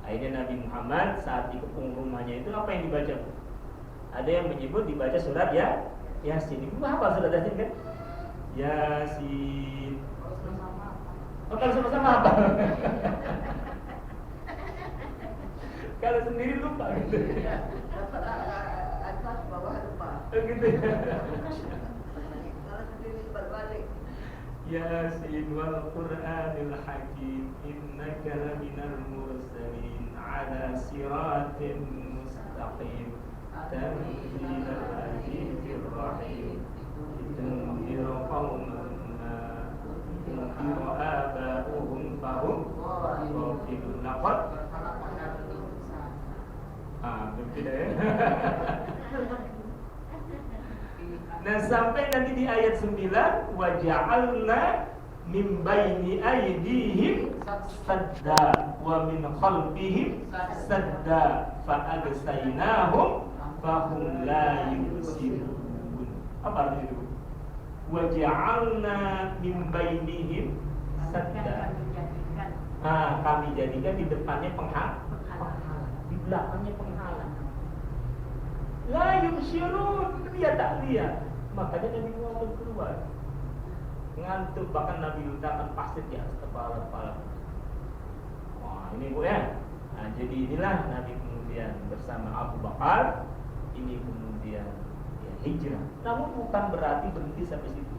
Akhirnya Nabi Muhammad saat dikepung rumahnya itu apa yang dibaca? Ada yang menyebut dibaca surat Yasin. Ibu apa surat Yasin kan? Yasin. Kalau sama-sama apa? Kalau sendiri lupa gitu. Atas bawah lupa. Gitu ya. Kalau sendiri berbalik. Yasin wal Qur'anil Hakim innaka laminal mursalin ala siratin mustaqim tanzilal azizir rahim tunzira qauman ma tunzira aba'uhum fahum ghafilun laqad begitu ya. Nah sampai nanti di ayat 9 wa ja'alna min baini aydihim sadda wa min khalfihim sadda fa agsaynahum fahum la yubsirun. Apa artinya itu? Wa ja'alna min bainihim sadda. Kami jadikan di depannya penghalang, di belakangnya penghalang. La yubsirun, dia tak lihat. Makanya Nabi Muhammad keluar ngantuk, bahkan Nabi letakkan pasir di atas kepala. Wah ini bu ya. Nah jadi inilah Nabi kemudian bersama Abu Bakar ini kemudian ya, hijrah. Namun bukan berarti berhenti sampai situ.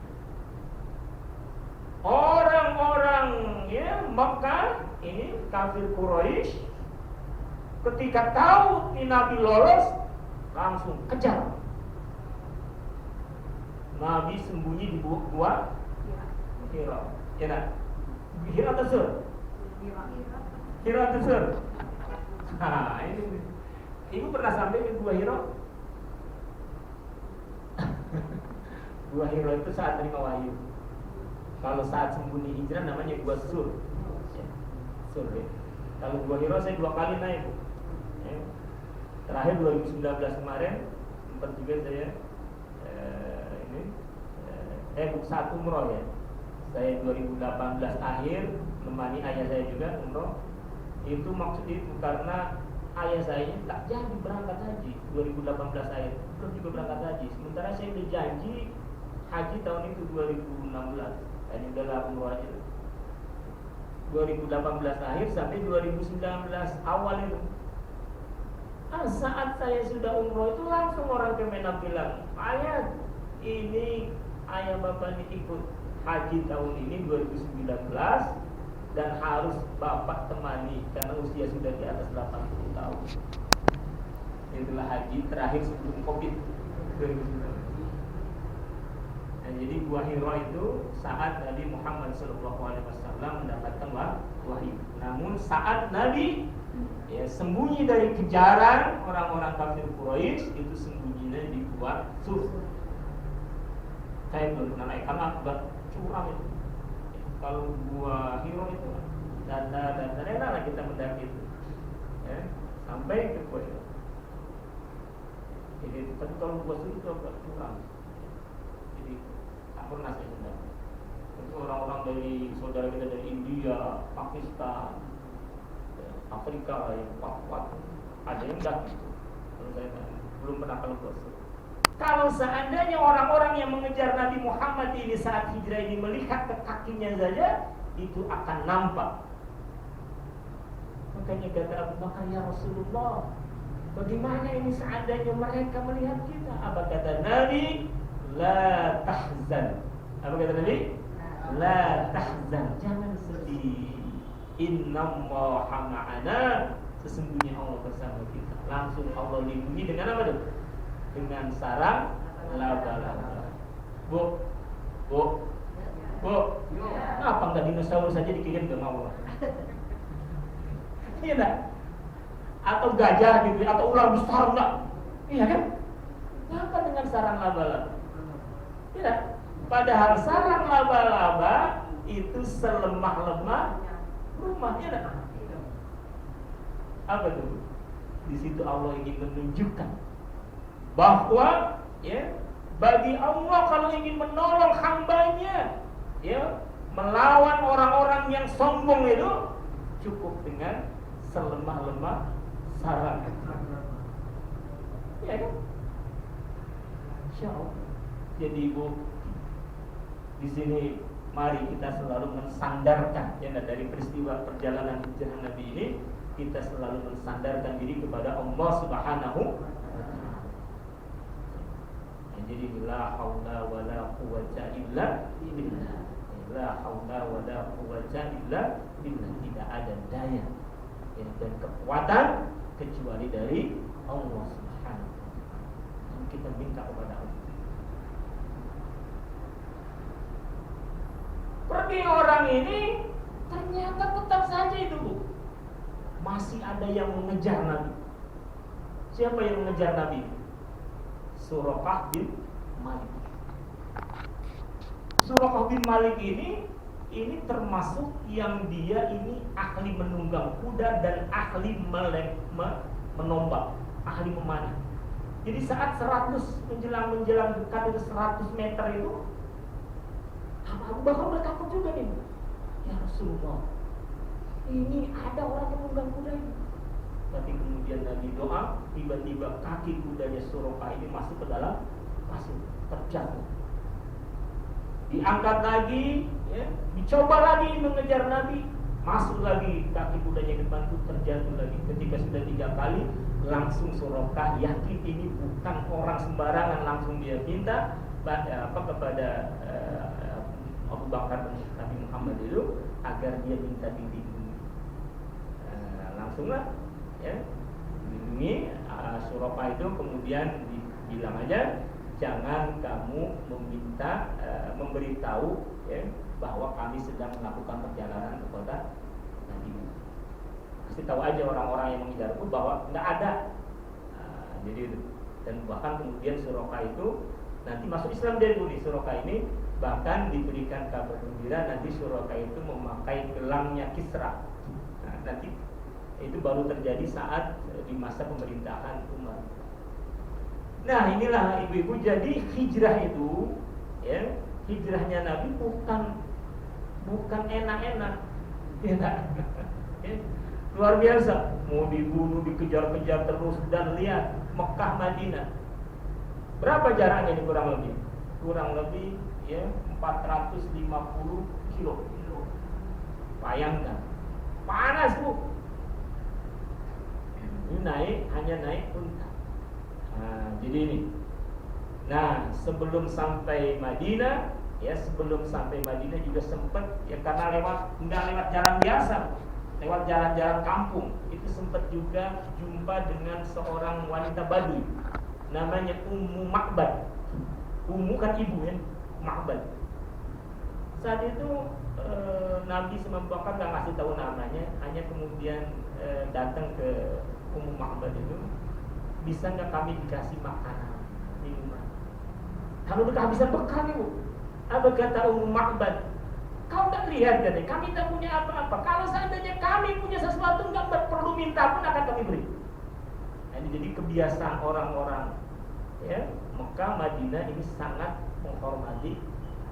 Orang-orang ya Makkah ini kafir Quraisy ketika tahu ini Nabi lolos langsung kejar. Nabi sembunyi di gua Hira. Ya nak? Hira atau Sur? Hira atau Sur? Nah, ini Ibu pernah sampai ke Gua Hira? Gua Hira itu saat terima wahyu. Kalau saat sembunyi hijrah namanya Gua Sur. Ya. Sur ya. Kalau Gua Hira saya 2 kali naik. Ya. Terakhir 2019 kemarin sempat juga saya satu umroh ya. Saya 2018 akhir menemani ayah saya juga umroh. Itu maksud itu karena ayah saya ini tak jadi berangkat haji 2018 akhir, belum juga berangkat haji. Sementara saya udah janji haji tahun itu 2016. Ini udah umroh aja. 2018 akhir sampai 2019 awal itu. Saat saya sudah umroh itu langsung orang Kemenak bilang, ayah ini ayah bapak ini ikut haji tahun ini 2019 dan harus bapak temani karena usia sudah di atas 80 tahun. Itulah haji terakhir sebelum Covid 2019. Nah, jadi Gua Hira itu saat Nabi Muhammad SAW mendapatkan wahyu. Namun saat Nabi Ya, sembunyi dari kejaran orang-orang kafir Quraisy, itu sembunyinya di gua Sur. Saya belum pernah naik karena agak curam itu. Kalau gua Hiro itu dan enak lah kita mendaki itu. Ya, sampai ke gua itu. Jadi, tapi kalau gua Sur itu agak curam. Jadi tak pernah saya mendaki. Itu orang-orang dari saudara kita dari India, Pakistan, Afrika yang kuat-kuat, ada yang enggak gitu. Kalau saya belum pernah keluar. Kalau seandainya orang-orang yang mengejar Nabi Muhammad ini saat hijrah ini melihat ke kakinya saja, itu akan nampak. Makanya kata Abu Bakar, ya Rasulullah, bagaimana ini seandainya mereka melihat kita? Apa kata Nabi? La tahzan. Apa kata Nabi? La tahzan, jangan sedih. Innallaha ma'ana, sesungguhnya Allah bersama kita. Langsung Allah lindungi dengan apa tuh? Dengan sarang laba-laba. Bu, kenapa enggak dinosaurus saja dikirim ke Allah? Iya enggak? Atau gajah gitu, atau ular besar enggak? Iya kan? Kenapa dengan sarang laba-laba? Tidak. Padahal sarang laba-laba itu selemah-lemah rumahnya ada apa tuh? Di situ Allah ingin menunjukkan bahwa ya, bagi Allah kalau ingin menolong hambanya, ya, melawan orang-orang yang sombong itu cukup dengan selemah-lemah sarang. Ya kan? Insyaallah. Jadi Ibu, di sini mari kita selalu mensandarkan, ya, dari peristiwa perjalanan hijrah Nabi ini, kita selalu mensandarkan diri kepada Allah Subhanahu wa Ta'ala. Jadi la haula wala quwwata illa billah. La haula wala quwwata illa billah. Tidak ada daya, ya, dan kekuatan kecuali dari Allah Subhanahu wa Ta'ala. Kita minta kepada Allah. Pergi orang ini, ternyata tetap saja itu, Bu, masih ada yang mengejar Nabi. Siapa yang mengejar Nabi? Suraqah bin Malik. Suraqah bin Malik ini termasuk yang dia ini ahli menunggang kuda dan ahli menombak, ahli memanah. Jadi saat 100 menjelang dekat itu 100 meter itu, Abu Bakar udah takut juga nih. Ya Rasulullah, ini ada orang yang menunggang kuda ini. Tapi kemudian Nabi doa, tiba-tiba kaki kudanya Suraqah ini masuk ke dalam pasir, terjatuh. Diangkat lagi, ya, dicoba lagi mengejar Nabi, masuk lagi kaki kudanya ke depan itu, terjatuh lagi. Ketika sudah 3 kali, langsung Suraqah yakin ini bukan orang sembarangan, langsung dia minta kepada Abu Bakar dan Nabi Muhammad itu agar dia minta dilindungi. Langsunglah, ya, dilindungi. Suraqah itu kemudian bilang aja, jangan kamu meminta memberitahu, ya, bahwa kami sedang melakukan perjalanan ke kota Madinah. Kasih tahu aja orang-orang yang mengejarku bahwa nggak ada. Jadi, dan bahkan kemudian Suraqah itu nanti masuk Islam dia dulu. Suraqah ini bahkan diberikan kabar gembira, nanti Suraqah itu memakai gelangnya Kisra. Nah, nanti itu baru terjadi saat di masa pemerintahan Umar. Nah, inilah ibu-ibu, jadi hijrah itu, ya, hijrahnya Nabi bukan enak-enak, ya, luar biasa. Mau dibunuh, dikejar-kejar terus, dan lihat Mekah Madinah, berapa jaraknya ini kurang lebih ya 450 kilo. Bayangkan, panas, Bu. Ini hanya naik unta. Nah, jadi ini. Nah, sebelum sampai Madinah juga sempat, ya, karena nggak lewat jalan biasa, lewat jalan-jalan kampung, itu sempat juga jumpa dengan seorang wanita Badui, namanya Ummu Ma'bad. Ummu kan ibu, ya, Ma'bad. Saat itu Nabi sama Bakar nggak ngasih tahu namanya, hanya kemudian datang ke Ummu Ma'bad itu, bisa nggak kami dikasih makanan, minuman? Kalau udah kehabisan bekal nih Bu, apa kata Ummu Ma'bad? Kau tak lihat kan? Kami tak punya apa-apa. Kalau seandainya kami punya sesuatu, nggak perlu minta pun akan kami beri. Nah, ini jadi kebiasaan orang-orang ya Mekah, Madinah ini sangat menghormati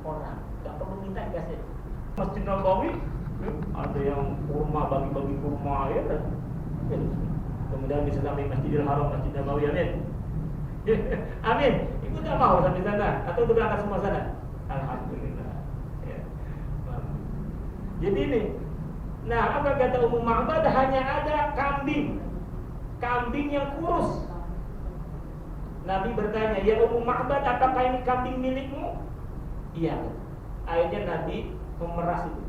orang, nggak perlu minta dikasih. Masjid Nabawi ada yang kurma, bagi-bagi kurma ya. Kemudian bisa sampai Masjidil Haram, Masjid Nabawi, amin. Amin. Ibu tak mau sampai sana atau berangkat semua sana? Alhamdulillah. Ya. Jadi ini, nah apa kata Ummu Ma'bad? Hanya ada kambing yang kurus. Nabi bertanya, ya Ummu Ma'bad, apakah ini kambing milikmu? Iya. Akhirnya Nabi memeras itu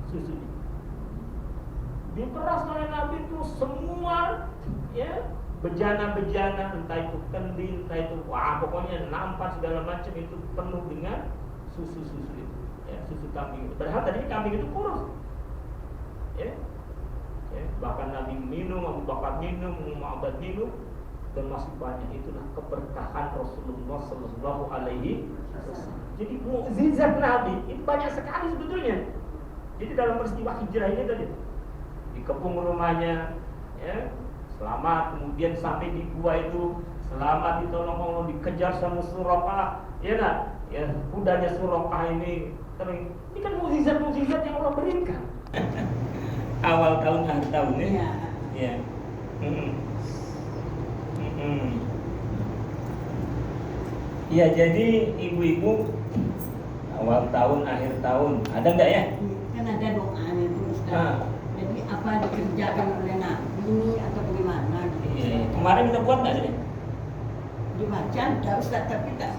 susunya. Diperas oleh Nabi itu semua ya bejana-bejana, entah itu kendi, entah itu pokoknya nampak segala macam itu penuh dengan susu-susu itu ya, susu kambing itu. Padahal tadi kambing itu kurus ya. Bahkan Nabi minum, Abu Bakar minum, Muhammad minum, dan masih banyak. Itulah keberkahan Rasulullah Sallallahu Alaihi Wasallam. Jadi mukjizat Nabi itu banyak sekali sebetulnya. Jadi dalam peristiwa hijrah ini tadi dikepung rumahnya, ya, selamat, kemudian sampai di gua itu selamat, ditolong dikejar sama Suraqah, ya nak, ya kudanya Suraqah ini kering. Ini kan mukjizat yang Allah berikan. Awal tahun akhir tahun ya. Ya. Ya, jadi ibu-ibu awal tahun akhir tahun ada nggak ya? Kan ada doanya itu Ustaz. Jadi apa dikerjakan oleh Nabi atau bagaimana? Iya. Kemarin kita buat nggak sih? Dibaca ada Ustaz, tapi tak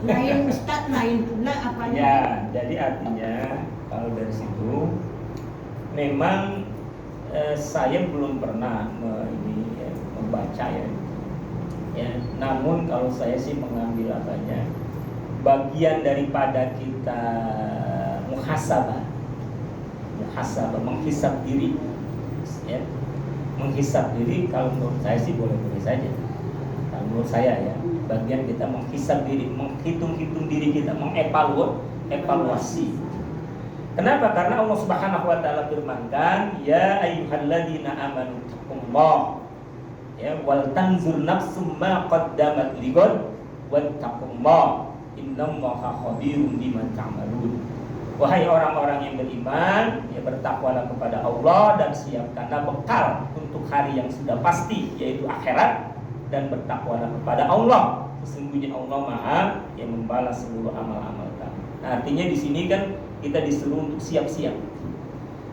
lain Ustaz, lain pula apanya. Ya, jadi artinya kalau dari situ memang saya belum pernah membaca ya. Namun kalau saya sih mengambil apanya bagian daripada kita muhasabah, menghisab diri ya. Menghisab diri kalau menurut saya sih boleh-boleh saja. Kalau menurut saya ya, bagian kita menghisab diri, menghitung-hitung diri kita, mengevaluasi. Kenapa? Karena Allah Subhanahu wa taala firmankan, ya ayyuhalladzina amanu taqullaha ya wal tanzur nafsum ma qaddamat lighad wattaqullaha innallaha khabirum bima ta'malun. Wahai orang-orang yang beriman, ya bertakwalah kepada Allah dan siapkanlah bekal untuk hari yang sudah pasti, yaitu akhirat, dan bertakwalah kepada Allah. Sesungguhnya Allah Maha yang membalas seluruh amal-amal kamu. Nah, artinya di sini kan kita disuruh untuk siap-siap.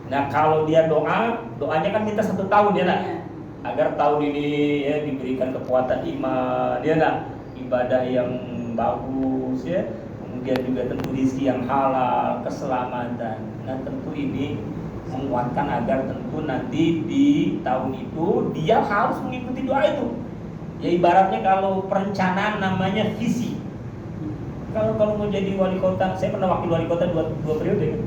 Nah, kalau dia doanya kan minta 1 tahun ya nak, agar tahun ini ya diberikan kekuatan iman, ya nak, ibadah yang bagus ya. Kemudian juga tentu rezeki yang halal, keselamatan. Nah, tentu ini menguatkan agar tentu nanti di tahun itu dia harus mengikuti doa itu. Ya ibaratnya kalau perencanaan namanya visi. Kalau mau jadi wali kota, saya pernah wakil wali kota 2 periode kan?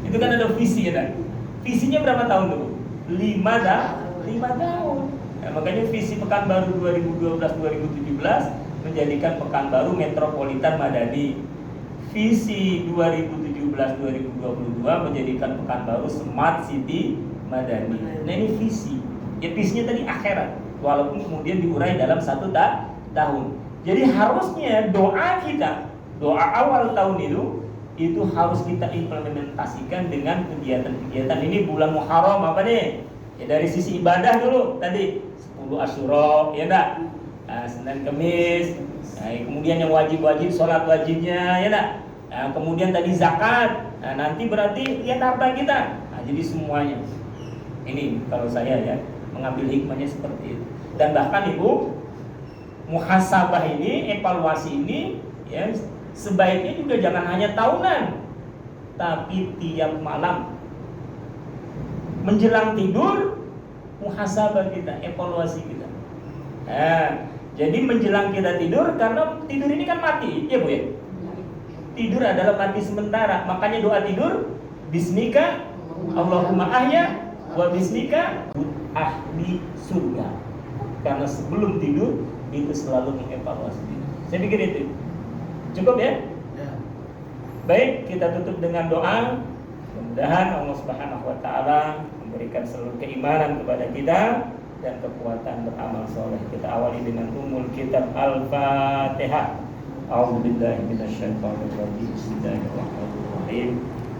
Itu kan ada visi ya kan? Visinya berapa tahun dulu? 5 tahun. Nah, makanya visi Pekanbaru 2012-2017 menjadikan Pekanbaru Metropolitan Madani. Visi 2017-2022 menjadikan Pekanbaru Smart City Madani. Nah, ini visi. Ya visinya tadi akhirat, walaupun kemudian diurai dalam 1 tahun. Jadi harusnya doa kita, doa awal tahun itu harus kita implementasikan dengan kegiatan-kegiatan. Ini bulan Muharram apa nih? Ya dari sisi ibadah dulu tadi 10 Asyura, ya enggak? Nah, Senin Kemis, nah, kemudian yang wajib-wajib sholat wajibnya, ya enggak? Nah, kemudian tadi zakat. Nah, nanti berarti lihat harta kita. Nah, jadi semuanya. Ini kalau saya ya mengambil hikmahnya seperti itu. Dan bahkan Ibu, muhasabah ini, evaluasi ini ya sebaiknya juga jangan hanya tahunan, tapi tiap malam menjelang tidur muhasabah kita, evaluasi kita. Nah, jadi menjelang kita tidur, karena tidur ini kan mati, ya Bu ya. Tidur adalah mati sementara, makanya doa tidur bismika Allahumma ahya Wa bismika ahli surga. Karena sebelum tidur itu selalu mengevaluasi diri. Saya pikir itu cukup ya. Baik, kita tutup dengan doa. Mudah-mudahan Allah Subhanahu wa taala memberikan seluruh keimanan kepada kita dan kekuatan beramal soleh. Kita awali dengan umul kitab Al-Fatihah. A'udzubillahi minasyaitonir rajim. Bismillahirrahmanirrahim.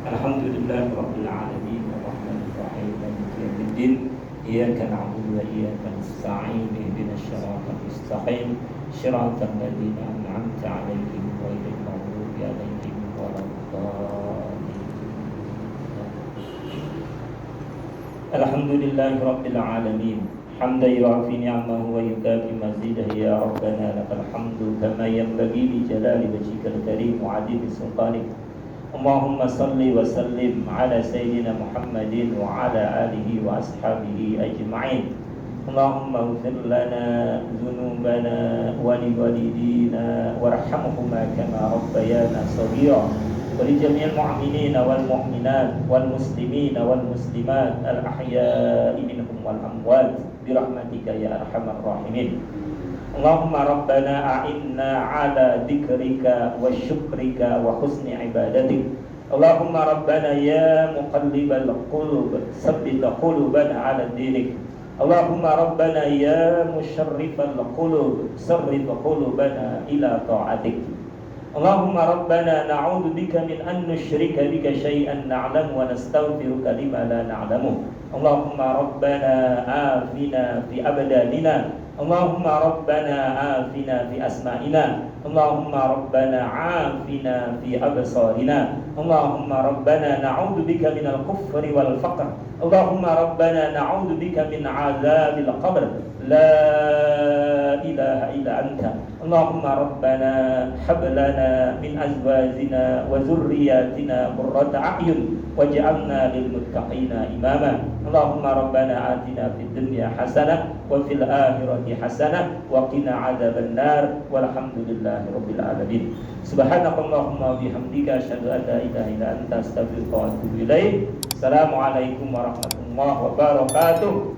Alhamdulillahirabbil alamin arrahmanir rahim maliki yaumiddin. Iyyaka na'budu wa iyyaka nasta'in. Ihdinas siratal mustaqim. Shiratal ladzina an'amta 'alaihim ghairil maghdubi 'alaihim waladdallin. Alhamdulillahirabbil alamin. حمدا يعفي نعمه ويكافي مزيده يا ربنا لك الحمد كما ينبغي لجلال وجهك الكريم وعظيم سلطانك. اللهم صل وسلم على سيدنا محمد وعلى آله وأصحابه أجمعين. اللهم اغفر لنا ذنوبنا ولوالدينا وارحمهما كما ربيانا صغيرا ولجميع المؤمنين والمؤمنات والمسلمين والمسلمات الأحياء منهم والأموات برحمتك يا أرحم الراحمين. اللهم ربنا أعنا على ذكرك وشكرك وحسن عبادتك. اللهم ربنا يا مقلب القلوب ثبت قلوبنا على دينك. اللهم ربنا يا مشرف القلوب صرف قلوبنا إلى طاعتك. اللهم ربنا نعوذ بك من أن نشرك بك شيئا نعلم ونستغفرك لما لا نعلمه. اللهم ربنا آفنا في أبداننا. اللهم ربنا آفنا في أسمائنا. اللهم ربنا عافنا في أبصارنا. اللهم ربنا نعوذ بك من الكفر والفقر. اللهم ربنا نعوذ بك من عذاب القبر. لا إله إلا أنت. اللهم ربنا هب لنا من أزواجنا وذرياتنا قرة أعين واجعلنا للمتقين إماما. اللهم ربنا آتنا في الدنيا حسنة وفي الآخرة حسنة وقنا عذاب النار والحمد لله رب العالمين. سبحانك اللهم وبحمدك أشهد أن لا إله إلا أنت أستغفرك وأتوب إليك. السلام عليكم ورحمة الله وبركاته.